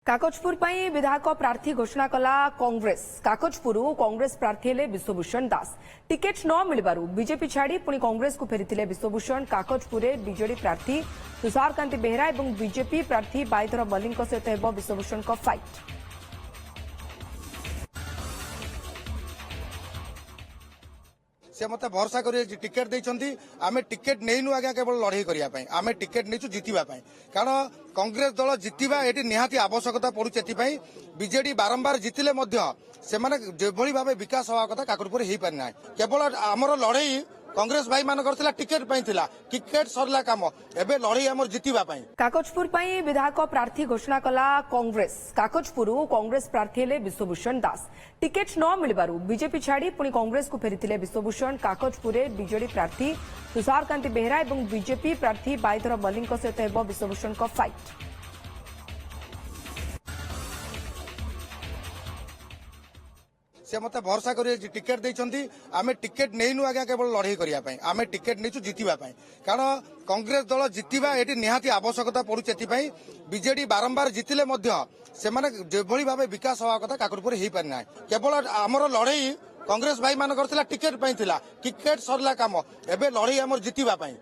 काकचपुर विधायक प्रार्थी घोषणा कला कांग्रेस। काकचपुर कांग्रेस प्रार्थी हेले विश्वभूषण दास। टिकेट न मिलबारु बीजेपी छाड़ी पुणी कांग्रेस को फेरिथिले विश्वभूषण। काकचपुर बीजेडी प्रार्थी तुषारकांति बेहरा और बीजेपी प्रार्थी बाईधर मल्लिक सहित हेब विश्वभूषण का फाइट। से मत भरोसा कर टिकेट देइछंती आमे टिकेट नेइनु आज्ञा केवल लड़ाई करिया पई आमे टिकेट नेइछु जितिबा पई कारण कांग्रेस दल जितिबा एटी निहाती आवश्यकता पड़ुछ एति पई बीजेडी बारंबार जितिले मध्य से माने जेभली भाबे विकास होवा कथा काकरपुर हेई पारि ना केवल हमर लड़ाई कांग्रेस भाई मानकर थिला टिकेट पई थिला टिकेट सरला काम एबे लड़ाई हमर जितिबा पई। काकचपुर विधायक प्रार्थी घोषणा कला कांग्रेस। काकचपुर कांग्रेस प्रार्थी हेले विश्वभूषण दास। टिकेट न मिलबारु बीजेपी छाड़ी पुणी कांग्रेस को फेरिथिले विश्वभूषण। काकचपुर बीजेडी प्रार्थी तुषारकांति बेहरा और बीजेपी प्रार्थी बाईधर मल्लिक सहित हेब विश्वभूषण का फाइट। से मत भरोसा कर टिकेट देइछंती आमे टिकेट नेइनु आज्ञा केवल लड़ाई करिया पई आमे टिकेट नेइछु जितिबा पई कारण कांग्रेस दल जितिबा एटी निहाती आवश्यकता पड़ुछ एति पई बीजेडी बारंबार जितिले मध्य से माने जेभली भाबे विकास होवा कथा काकरपुर हेई पारि ना केवल हमर लड़ाई कांग्रेस भाई मानकर थिला टिकेट पई थिला टिकेट सरला काम एबे लड़ाई हमर जितिबा पई।